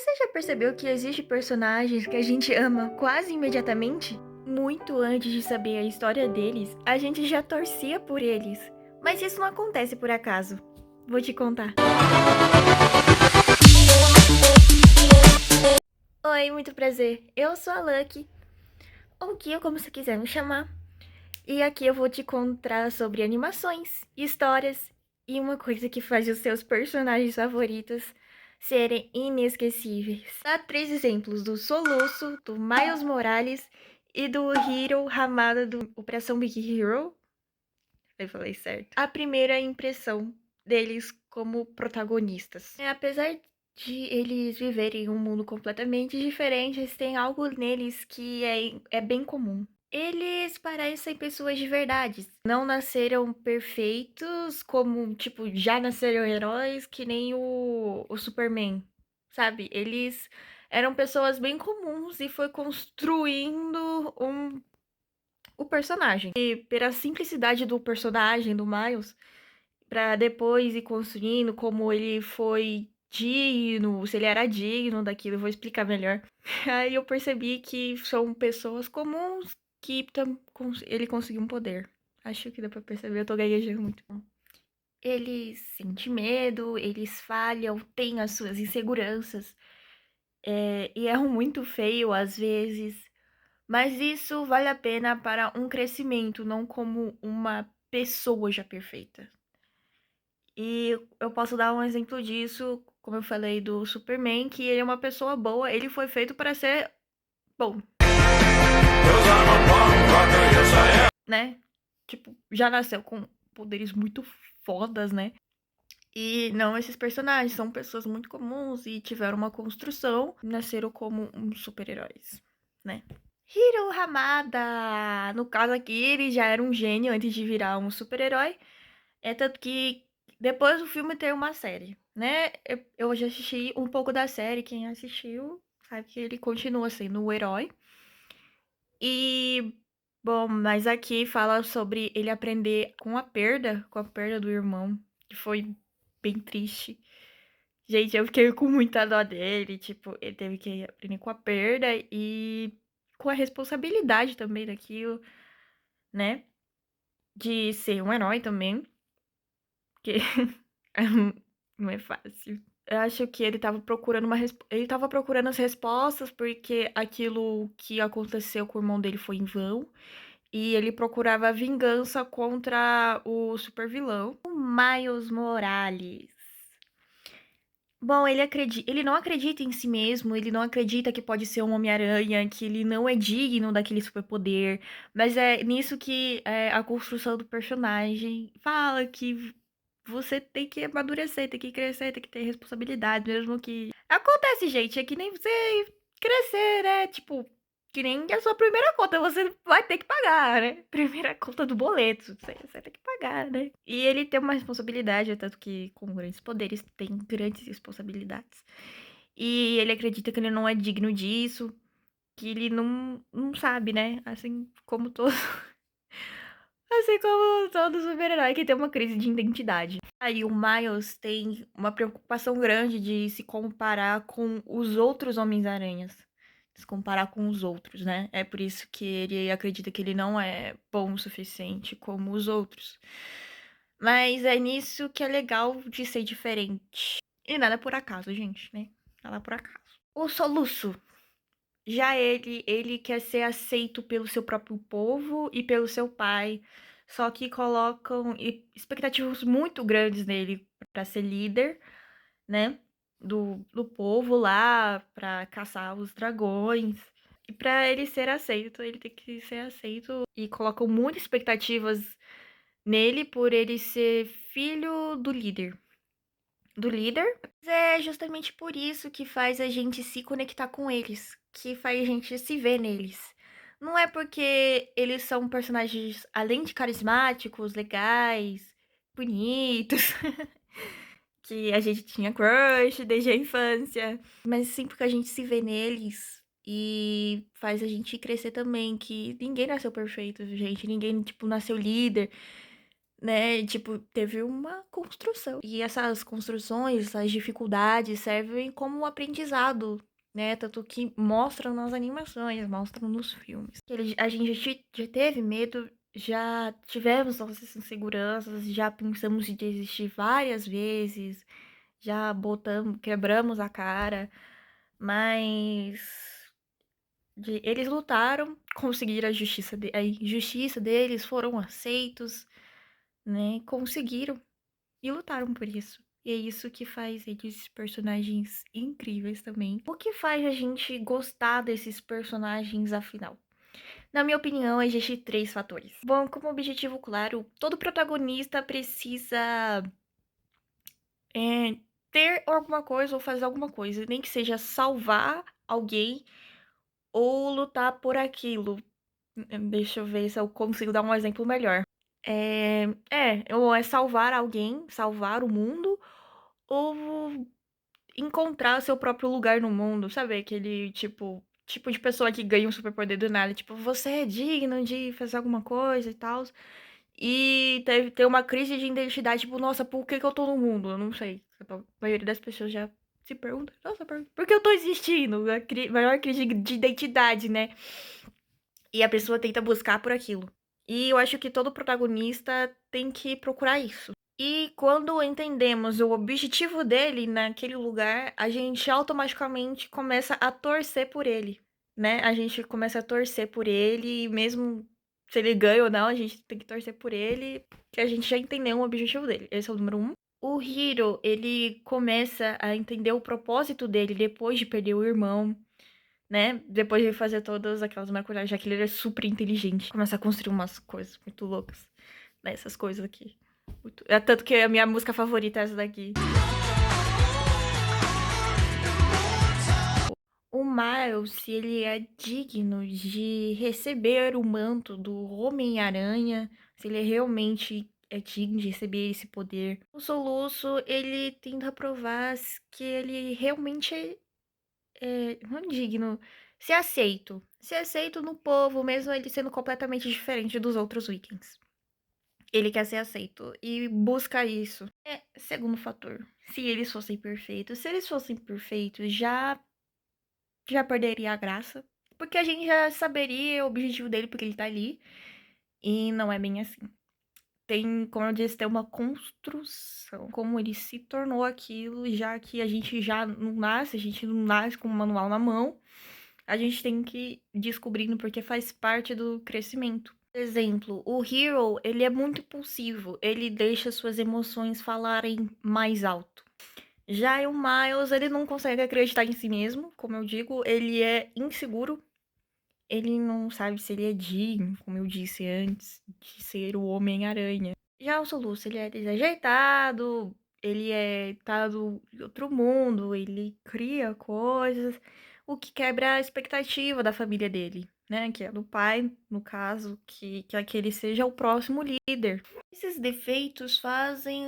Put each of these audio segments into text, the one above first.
Você já percebeu que existe personagens que a gente ama quase imediatamente? Muito antes de saber a história deles, a gente já torcia por eles. Mas isso não acontece por acaso. Vou te contar. Oi, muito prazer. Eu sou a Lucky, ou Kia, como você quiser me chamar. E aqui eu vou te contar sobre animações, histórias e uma coisa que faz os seus personagens favoritos serem inesquecíveis. Dá 3 exemplos do Soluço, do Miles Morales e do Hiro Hamada do Operação Big Hero. Eu falei certo. A primeira impressão deles como protagonistas. Apesar de eles viverem um mundo completamente diferente, eles têm algo neles que é bem comum. Eles parecem pessoas de verdade. Não nasceram perfeitos, como, tipo, já nasceram heróis, que nem o Superman, sabe? Eles eram pessoas bem comuns e foi construindo o personagem. E pela simplicidade do personagem, do Miles, pra depois ir construindo como ele foi digno, se ele era digno daquilo, eu vou explicar melhor. Aí eu percebi que são pessoas comuns que ele conseguiu um poder. Acho que dá pra perceber, eu tô gaguejando muito. Eles sentem medo, eles falham, têm as suas inseguranças, e erram muito feio às vezes. Mas isso vale a pena para um crescimento, não como uma pessoa já perfeita. E eu posso dar um exemplo disso, como eu falei do Superman, que ele é uma pessoa boa, ele foi feito para ser bom, né? Tipo, já nasceu com poderes muito fodas, né? E não esses personagens, são pessoas muito comuns e tiveram uma construção, nasceram como super-heróis, né? Hiro Hamada! No caso aqui, ele já era um gênio antes de virar um super-herói. É tanto que depois do filme tem uma série, né? Eu já assisti um pouco da série, quem assistiu sabe que ele continua sendo o herói. E, bom, mas aqui fala sobre ele aprender com a perda do irmão, que foi bem triste. Gente, eu fiquei com muita dó dele, tipo, ele teve que aprender com a perda e com a responsabilidade também daquilo, né? De ser um herói também, porque não é fácil. Eu acho que ele estava procurando ele estava procurando as respostas porque aquilo que aconteceu com o irmão dele foi em vão. E ele procurava vingança contra o supervilão, o Miles Morales. Bom, ele não acredita em si mesmo, ele não acredita que pode ser um Homem-Aranha, que ele não é digno daquele superpoder, mas é nisso que a construção do personagem fala que você tem que amadurecer, tem que crescer, tem que ter responsabilidade, mesmo que. Acontece, gente, é que nem você crescer, né? Tipo, que nem a sua primeira conta, você vai ter que pagar, né? Primeira conta do boleto, você tem que pagar, né? E ele tem uma responsabilidade, é tanto que com grandes poderes tem grandes responsabilidades. E ele acredita que ele não é digno disso, que ele não sabe, né? Assim como todo, assim como todo super-herói que tem uma crise de identidade. Aí o Miles tem uma preocupação grande de se comparar com os outros Homens-Aranhas. Se comparar com os outros, né? É por isso que ele acredita que ele não é bom o suficiente como os outros. Mas é nisso que é legal de ser diferente. E nada por acaso, gente, né? Nada por acaso. O Soluço. Já ele quer ser aceito pelo seu próprio povo e pelo seu pai. Só que colocam expectativas muito grandes nele para ser líder, né? Do povo lá, para caçar os dragões. E para ele ser aceito, ele tem que ser aceito. E colocam muitas expectativas nele por ele ser filho do líder. Do líder. Mas é justamente por isso que faz a gente se conectar com eles, que faz a gente se ver neles. Não é porque eles são personagens, além de carismáticos, legais, bonitos, que a gente tinha crush desde a infância, mas sim porque a gente se vê neles e faz a gente crescer também, que ninguém nasceu perfeito, gente, ninguém, tipo, nasceu líder. né, e, tipo, teve uma construção. E essas construções, essas dificuldades servem como um aprendizado, né, tanto que mostram nas animações, mostram nos filmes. A gente já teve medo, já tivemos nossas inseguranças, já pensamos em desistir várias vezes, já botamos, quebramos a cara, mas eles lutaram, conseguiram a injustiça deles, foram aceitos, né? Conseguiram e lutaram por isso. E é isso que faz eles personagens incríveis também. O que faz a gente gostar desses personagens, afinal? Na minha opinião, existem três fatores. Bom, como objetivo claro, todo protagonista precisa é, ter alguma coisa ou fazer alguma coisa, nem que seja salvar alguém ou lutar por aquilo. Deixa eu ver se eu consigo dar um exemplo melhor. Ou é salvar alguém, salvar o mundo, ou encontrar seu próprio lugar no mundo, sabe? Aquele tipo de pessoa que ganha um superpoder do nada, tipo, você é digno de fazer alguma coisa e tal. E ter uma crise de identidade, tipo, nossa, por que que eu tô no mundo? Eu não sei. A maioria das pessoas já se pergunta, nossa, por que eu tô existindo? A maior crise de identidade, né? E a pessoa tenta buscar por aquilo. E eu acho que todo protagonista tem que procurar isso. E quando entendemos o objetivo dele naquele lugar, a gente automaticamente começa a torcer por ele, né? A gente começa a torcer por ele, mesmo se ele ganha ou não, a gente tem que torcer por ele, que a gente já entendeu o objetivo dele. Esse é o número um. O Hiro, ele começa a entender o propósito dele depois de perder o irmão, né? Depois de fazer todas aquelas maculagens, já que ele é super inteligente. Começa a construir umas coisas muito loucas, né? Essas coisas aqui. É tanto que a minha música favorita é essa daqui. O Miles, se ele é digno de receber o manto do Homem-Aranha, se ele realmente é digno de receber esse poder. O Soluço, ele tenta provar que ele realmente não é digno, ser aceito. Ser aceito no povo, mesmo ele sendo completamente diferente dos outros Vikings. Ele quer ser aceito e busca isso. Segundo fator, se eles fossem perfeitos. Se eles fossem perfeitos, já perderia a graça. Porque a gente já saberia o objetivo dele, porque ele tá ali. E não é bem assim. Tem, como eu disse, tem uma construção. Como ele se tornou aquilo, já que a gente já não nasce, a gente não nasce com o manual na mão. A gente tem que ir descobrindo porque faz parte do crescimento. Por exemplo, o Hero, ele é muito impulsivo, ele deixa suas emoções falarem mais alto. Já o Miles, ele não consegue acreditar em si mesmo, como eu digo, ele é inseguro, ele não sabe se ele é digno, como eu disse antes, de ser o Homem-Aranha. Já o Soluço, ele é desajeitado, ele tá do outro mundo, ele cria coisas, o que quebra a expectativa da família dele, né? Que é do pai, no caso, que aquele seja o próximo líder. Esses defeitos fazem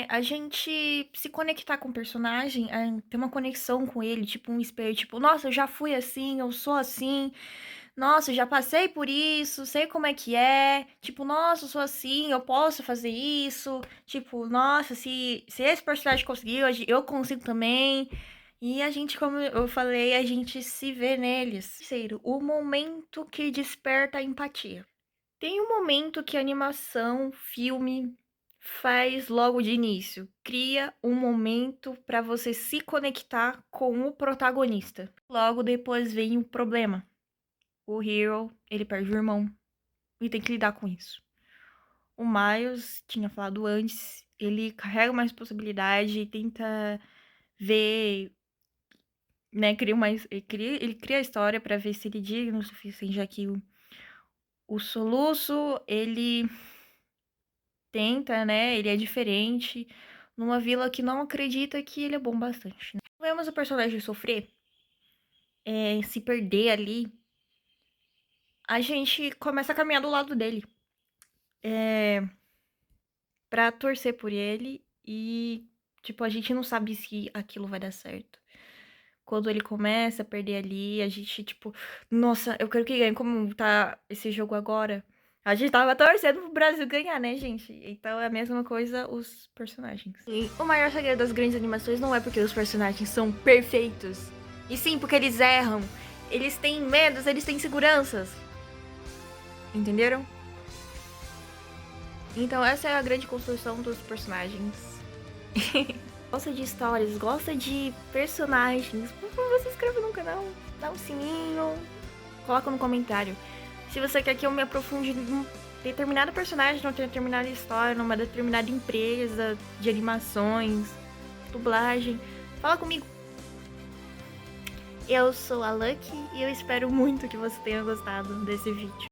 a gente se conectar com o personagem, ter uma conexão com ele, tipo um espelho, tipo, nossa, eu já fui assim, eu sou assim. Nossa, já passei por isso, sei como é que é. Tipo, nossa, eu sou assim, eu posso fazer isso. Tipo, nossa, se esse personagem conseguiu, eu consigo também. E a gente, como eu falei, a gente se vê neles. Terceiro, o momento que desperta a empatia. Tem um momento que a animação, filme, faz logo de início. Cria um momento para você se conectar com o protagonista. Logo depois vem o problema. O Hero, ele perde o irmão e tem que lidar com isso. O Miles, tinha falado antes, ele carrega uma responsabilidade e tenta ver, né, ele cria a história pra ver se ele é digno o suficiente, já que o Soluço, ele tenta, né, ele é diferente, numa vila que não acredita que ele é bom bastante, né? Vemos o personagem sofrer, se perder ali, a gente começa a caminhar do lado dele. Pra torcer por ele e, tipo, a gente não sabe se aquilo vai dar certo. Quando ele começa a perder ali, a gente, tipo, nossa, eu quero que ganhe. Como tá esse jogo agora? A gente tava torcendo pro Brasil ganhar, né, gente? Então é a mesma coisa os personagens. E o maior segredo das grandes animações não é porque os personagens são perfeitos, e sim porque eles erram, eles têm medos, eles têm inseguranças. Entenderam? Então essa é a grande construção dos personagens. Gosta de histórias, gosta de personagens, por favor, se inscreva no canal, dá um sininho, coloca no comentário. Se você quer que eu me aprofunde num determinado personagem, numa determinada história, numa determinada empresa de animações, dublagem, fala comigo. Eu sou a Lucky e eu espero muito que você tenha gostado desse vídeo.